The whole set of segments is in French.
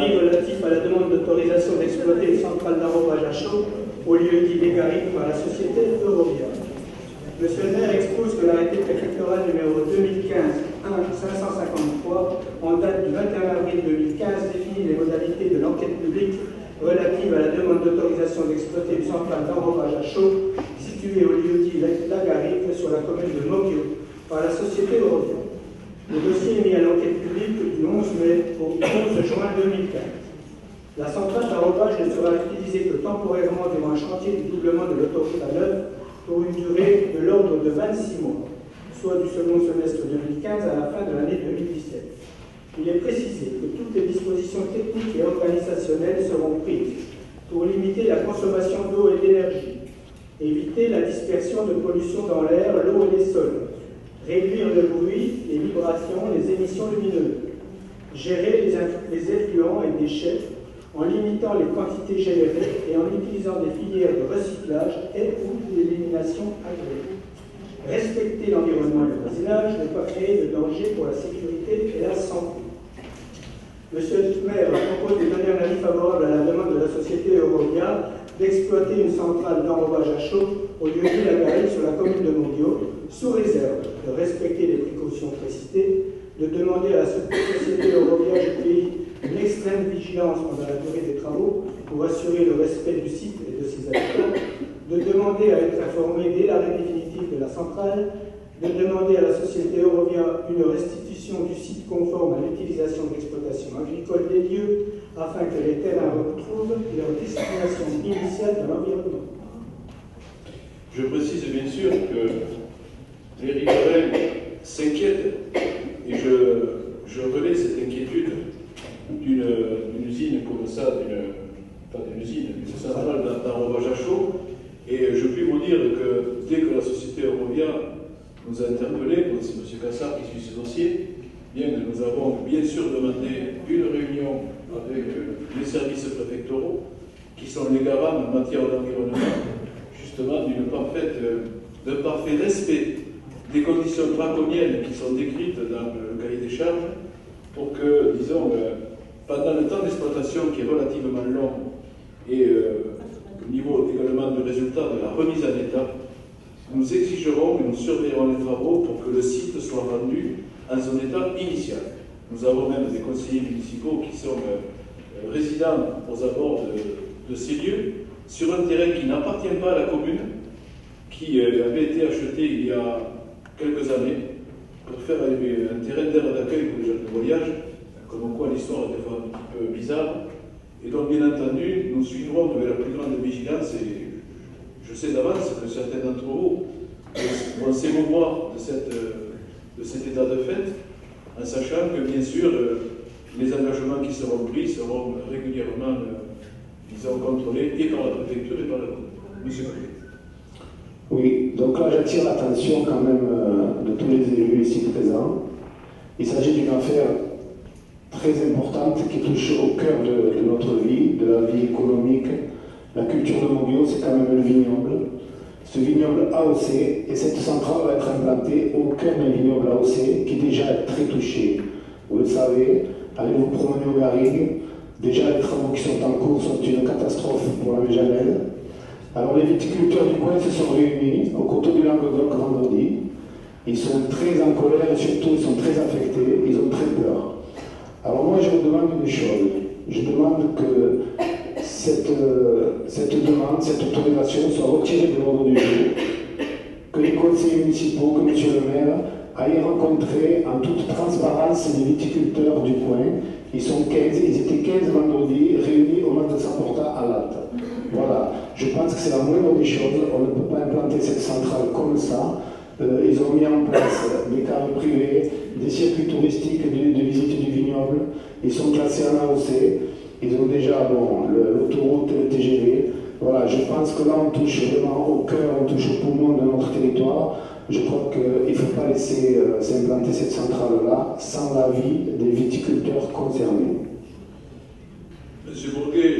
avis relatif à la demande d'autorisation d'exploiter une centrale d'arrobage à chaud au lieu dit Légaric par la société Eurovia. Monsieur le maire expose que l'arrêté préfectoral numéro 2015-1-553 en date du 21 avril 2015 définit les modalités de l'enquête publique relative à la demande d'autorisation d'exploiter une centrale d'arrobage à chaud située au lieu dit Lagaric sur la commune de Moguio par la société Eurovia. Le dossier est mis à l'enquête publique du 11 mai au 11 juin 2015. La centrale d'arrobage ne sera utilisée que temporairement durant un chantier du doublement de l'autoroute à l'œuvre pour une durée de l'ordre de 26 mois, soit du second semestre 2015 à la fin de l'année 2017. Il est précisé que toutes les dispositions techniques et organisationnelles seront prises pour limiter la consommation d'eau et d'énergie, éviter la dispersion de pollution dans l'air, l'eau et les sols, réduire le bruit, les vibrations, les émissions lumineuses, gérer les effluents et déchets en limitant les quantités générées et en utilisant des filières de recyclage et ou d'élimination agréées. Respecter l'environnement et le voisinage, ne pas créer de danger pour la sécurité et la santé. Monsieur le maire propose de donner un avis favorable à la demande de la société Eurovia d'exploiter une centrale d'enrobage à chaud au lieu de la Lagaric sur la commune de Moguio, sous réserve de respecter les précautions précitées, de demander à la société Eurovia GPI une extrême vigilance pendant la durée des travaux pour assurer le respect du site et de ses habitants, de demander à être informé dès l'arrêt définitif de la centrale, de demander à la société Eurovia une restitution du site conforme à l'utilisation d'exploitation agricole des lieux afin que les terrains retrouvent leur destination initiale dans l'environnement. Je précise bien sûr que les riverains s'inquiètent et je relais cette inquiétude d'une usine comme ça, pas d'une usine, d'une centrale d'enrobage à chaud. Et je puis vous dire que dès que la société Eurovia nous a interpellés, c'est M. Cassard qui suit ce dossier, bien que nous avons bien sûr demandé une réunion avec les services préfectoraux, qui sont les garants en matière d'environnement, justement d'un parfait respect des conditions draconiennes qui sont décrites dans le cahier des charges, pour que, disons, pendant le temps d'exploitation qui est relativement long et au niveau également du résultat de la remise en état, nous exigerons et nous surveillerons les travaux pour que le site soit rendu en son état initial. Nous avons même des conseillers municipaux qui sont résidents aux abords de ces lieux, sur un terrain qui n'appartient pas à la commune, qui avait été acheté il y a quelques années pour faire un terrain d'air d'accueil pour les gens de voyage, comme quoi l'histoire est des fois un petit peu bizarre. Et donc, bien entendu, nous suivrons avec la plus grande vigilance, et je sais d'avance que certains d'entre vous vont s'émouvoir de cet état de fait, en sachant que, bien sûr, les engagements qui seront pris seront régulièrement, disons, contrôlés et par la préfecture et par la commune. Monsieur le Président. Oui, donc là j'attire l'attention quand même de tous les élus ici présents. Il s'agit d'une affaire très importante qui touche au cœur de notre vie, de la vie économique. La culture de Moguio, c'est quand même le vignoble. Ce vignoble AOC, et cette centrale va être implantée au cœur d'un vignoble AOC qui déjà est très touché. Vous le savez, allez vous promener au Garrigue, déjà les travaux qui sont en cours sont une catastrophe pour la Méjanelle. Alors les viticulteurs du coin se sont réunis au coteau du Languedoc vendredi. Ils sont très en colère et surtout ils sont très affectés, ils ont très peur. Alors moi je vous demande une chose, je demande que cette demande, cette autorisation soit retirée de l'ordre du jour, que les conseillers municipaux, que M. le maire aillent rencontrer en toute transparence les viticulteurs du coin. Ils sont 15, ils étaient 15 vendredi réunis au Mas de Saporta à Latte. Voilà, je pense que c'est la moindre des choses, on ne peut pas implanter cette centrale comme ça. Ils ont mis en place des cadres privés, des circuits touristiques de visite du vignoble, ils sont classés en AOC, ils ont déjà l'autoroute, le TGV. Voilà, je pense que là on touche vraiment au cœur, on touche au poumon de notre territoire. Je crois qu'il ne faut pas laisser s'implanter cette centrale-là sans l'avis des viticulteurs concernés. Monsieur Bourguet,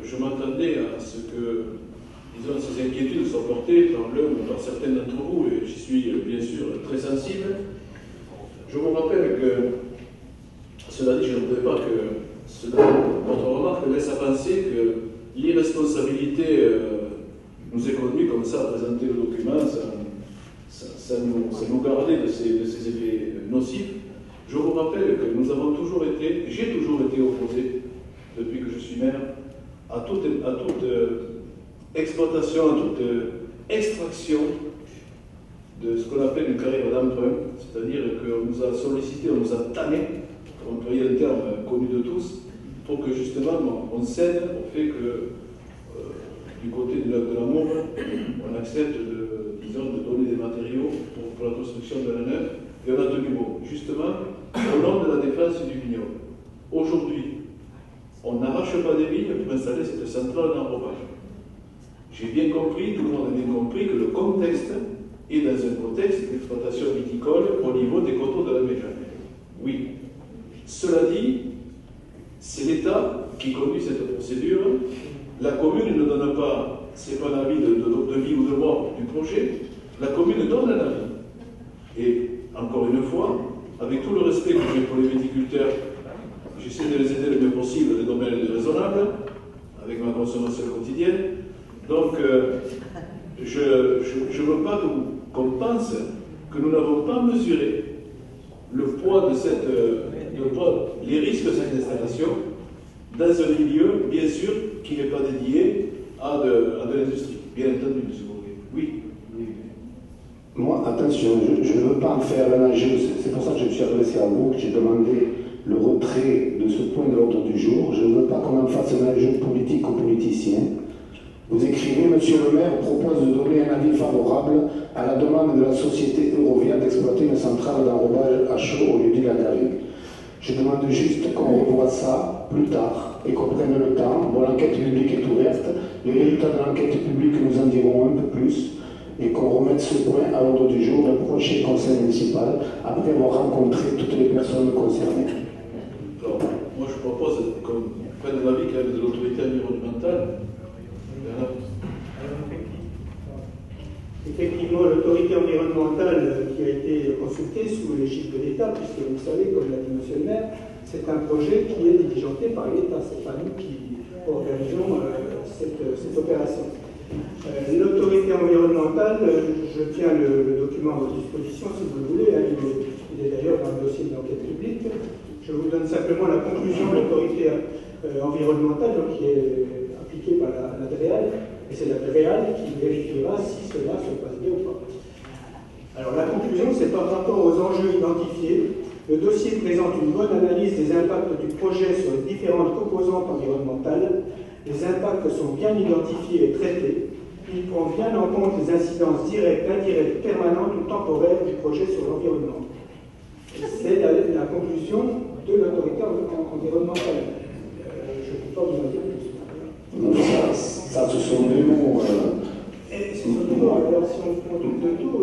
je m'attendais à ce que, disons, ces inquiétudes soient portées par l'un ou par certains d'entre vous, et j'y suis bien sûr très sensible. Je vous rappelle que, cela dit, je ne voudrais pas que votre remarque laisse à penser que l'irresponsabilité nous est conduite comme ça à présenter le document, ça nous gardait de ces effets nocifs. Je vous rappelle que j'ai toujours été opposé, depuis que je suis maire, à toute exploitation, à toute extraction de ce qu'on appelle une carrière d'emprunt, c'est-à-dire qu'on nous a sollicité, on nous a tanné, pour employer un terme connu de tous, pour que justement on cède au fait que du côté de l'amour, on accepte de donner des matériaux pour la construction de la neuve, et on a tenu bon, justement, au nom de la défense du vignoble. Aujourd'hui, on n'arrache pas des vignes pour installer cette centrale d'enrobage. J'ai bien compris, tout le monde a bien compris, que le contexte est dans un contexte d'exploitation viticole au niveau des coteaux de la Méjane. Oui. Cela dit, c'est l'État qui conduit cette procédure. La commune ne donne pas, c'est pas un avis de vie ou de mort du projet, la commune donne un avis. Et encore une fois, avec tout le respect que j'ai pour les viticulteurs, j'essaie de les aider le mieux possible dans des domaines raisonnables, avec ma consommation quotidienne. Donc, je ne veux pas qu'on pense que nous n'avons pas mesuré le poids de les risques de cette installation dans un milieu, bien sûr, qui n'est pas dédié à de l'industrie. Bien entendu, M. Bourguet. Oui. Moi, attention, je ne veux pas en faire un enjeu, c'est pour ça que je me suis adressé à vous, que j'ai demandé le retrait de ce point de l'ordre du jour. Je ne veux pas qu'on en fasse un enjeu politique aux politiciens. Vous écrivez, Monsieur le maire propose de donner un avis favorable à la demande de la société Eurovia d'exploiter une centrale d'enrobage à chaud au lieu de la galerie. Je demande juste qu'on revoie ça plus tard et qu'on prenne le temps. Bon, l'enquête publique est ouverte. Les résultats de l'enquête publique nous en diront un peu plus et qu'on remette ce point à l'ordre du jour d'un prochain conseil municipal après avoir rencontré toutes les personnes concernées. Alors, moi je propose qu'on prenne l'avis quand même de l'autorité environnementale. Effectivement, l'autorité environnementale qui a été consultée sous l'égide de l'État, puisque vous savez, comme l'a dit M. le maire, c'est un projet qui est diligenté par l'État, ce n'est pas nous qui organisons cette opération. L'autorité environnementale, je tiens le document à votre disposition si vous le voulez, hein, il est d'ailleurs dans le dossier de l'enquête publique. Je vous donne simplement la conclusion de l'autorité environnementale donc, qui est appliquée par la DREAL, et c'est la DREAL qui vérifiera si cela se passe bien ou pas. Alors la conclusion, c'est par rapport aux enjeux identifiés, le dossier présente une bonne analyse des impacts du projet sur les différentes composantes environnementales. Les impacts sont bien identifiés et traités. Il prend bien en compte les incidences directes, indirectes, permanentes ou temporaires du projet sur l'environnement. C'est la conclusion de l'autorité environnementale. Je ne peux pas vous en dire plus. Ça, ce sont des mots. Ce sont des mots, alors si on prend tout de tout,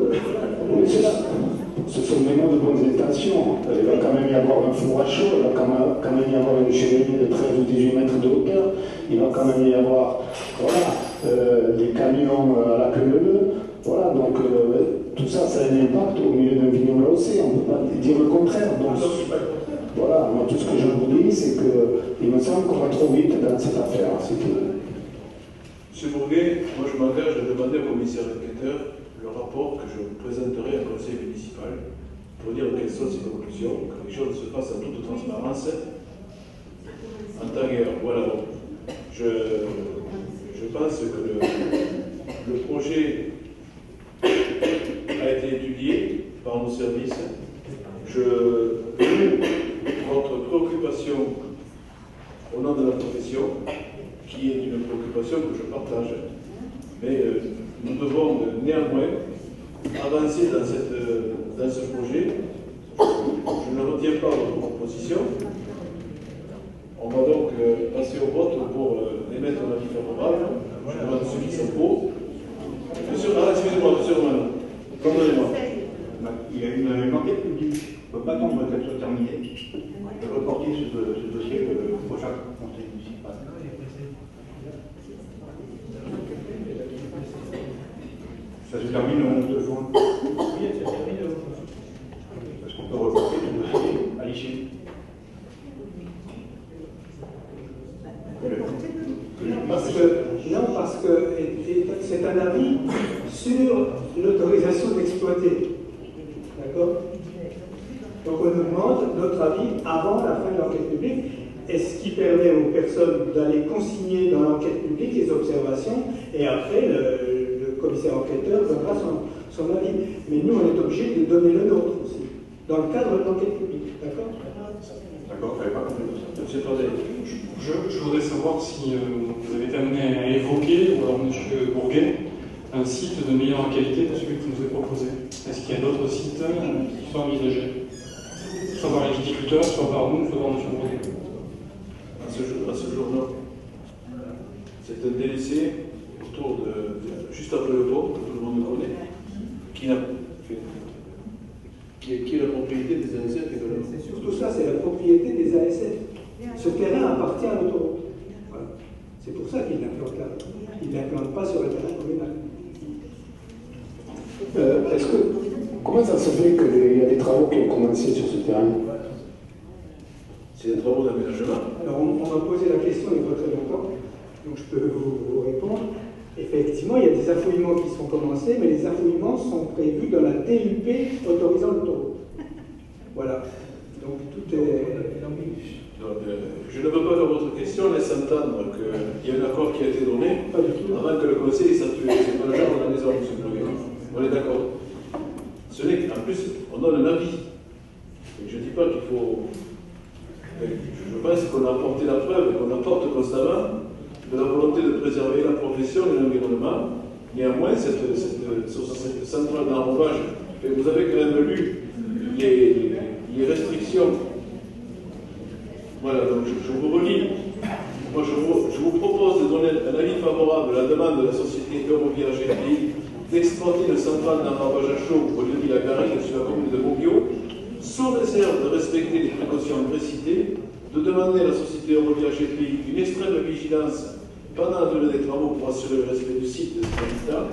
ce sont des mots de bonnes intentions. Il va quand même y avoir un four à chaud, il va quand même y avoir une cheminée de 13 ou 18 mètres de hauteur, il va quand même y avoir des camions à la queue leu. Voilà, donc tout ça, ça a un impact au milieu d'un vignoble haussé, on ne peut pas dire le contraire. Donc, voilà, moi tout ce que je vous dis, c'est qu'il me semble qu'on va trop vite dans cette affaire. Monsieur Bourguet, moi je m'engage à demander au commissaire enquêteur le rapport que je vous présenterai au conseil municipal pour dire quelles sont ses conclusions, que les choses se fassent en toute transparence. En tant que, voilà, je pense que le projet a été étudié par nos services. Votre préoccupation au nom de la profession, qui est une préoccupation que je partage, mais nous devons néanmoins avancer dans ce projet. Je ne retiens pas votre proposition. On va donc passer au vote pour émettre un avis favorable. Je demande ceux qui sont pour. Excusez-moi, monsieur Romano. Pardonnez-moi. Il y a une enquête publique. On ne peut pas attendre qu'elle soit terminée. Et reporter ce dossier au prochain conseil municipal. Ça se termine le 11 juin. Oui, ça se termine le 11 juin. Parce qu'on peut reporter le dossier à l'issue. parce que c'est un avis sur l'autorisation d'exploiter. D'accord? Donc on nous demande notre avis avant la fin de l'enquête publique, et ce qui permet aux personnes d'aller consigner dans l'enquête publique les observations, et après le commissaire enquêteur donnera son avis. Mais nous, on est obligé de donner le nôtre aussi, dans le cadre de l'enquête publique. D'accord? D'accord, je n'avais pas compris ça. Monsieur Tordel. Je voudrais savoir si vous avez été amené à évoquer, ou alors M. Bourguet, un site de meilleure qualité que celui qui nous est proposé. Est-ce qu'il y a d'autres sites qui sont envisagés? Soit par les viticulteurs, soit par nous, soit par M. Bourguet. À ce jour, non. C'est un délaissé autour juste après le pont, que tout le monde connaît, qui est la propriété des ASF également. C'est surtout ça, c'est la propriété des ASF. Ce terrain appartient à l'autoroute. Voilà. C'est pour ça qu'ils l'implantent là. Ils ne l'implantent pas sur le terrain communal. Comment ça se fait qu'il y a des travaux qui ont commencé sur ce terrain? C'est des travaux d'aménagement. Alors, on m'a posé la question il n'y a pas très longtemps, donc je peux vous répondre. Effectivement, il y a des affouillements qui sont commencés, mais les affouillements sont prévus dans la DUP autorisant l'autoroute. Voilà. Donc, tout est... Donc, je ne veux pas que votre question laisse entendre qu'il y a un accord qui a été donné Pas du tout. avant que le conseil statue. C'est pas le genre de la maison, M. Bourguet. On est d'accord. Ce n'est qu'en plus, on donne un avis. Et je ne dis pas qu'il faut... Je pense qu'on a apporté la preuve et qu'on apporte constamment de la volonté de préserver la profession et l'environnement. Néanmoins, cette centrale d'enrobage, vous avez quand même lu les restrictions. Voilà, donc je vous relis. Moi, je vous propose de donner un avis favorable à la demande de la société Eurovia GPI d'exploiter une centrale d'enrobage à chaud au lieu de la Garrigue sur la commune de Bourguiot, sous réserve de respecter les précautions précitées, de demander à la société Eurovia GPI une extrême vigilance pendant la durée des travaux pour assurer le respect du site de l'habitat,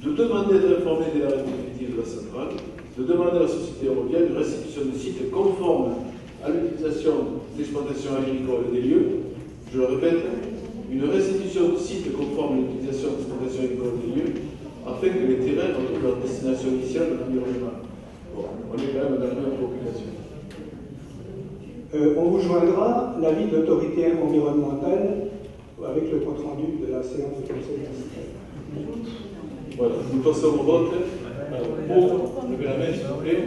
de demander d'être informé de l'arrêt définitif de la centrale, de demander à la société Eurovia une restitution du site conforme à l'utilisation d'exploitation agricole des lieux. Je le répète, une restitution du site conforme à l'utilisation d'exploitation agricole des lieux, afin que les terrains retrouvent leur destination initiale de l'environnement. Bon, on est quand même dans la même population. On vous joindra l'avis de l'autorité environnementale avec le compte-rendu de la séance de conseil municipal. Voilà, nous passons au vote. Alors, pour, levez la main s'il vous plaît.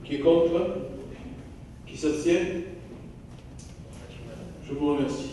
Qui est contre? Qui s'abstient? Je vous remercie.